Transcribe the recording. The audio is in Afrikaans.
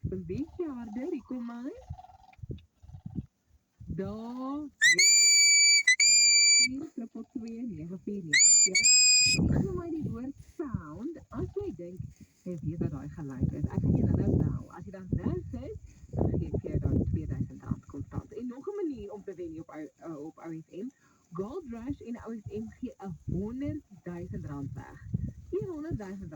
Een beetje harder, ik kom maar. Daar. 4 4 maar die woord sound, as jy dink, jy weet wat daai geluid is. Ek gaan jou nou bel. As jy dan reg is, dan gee ek vir jou daai R2000 kontant. En nog 'n manier om te wen op OFM. Gold Rush en OFM gee R100,000 weg. R100,000.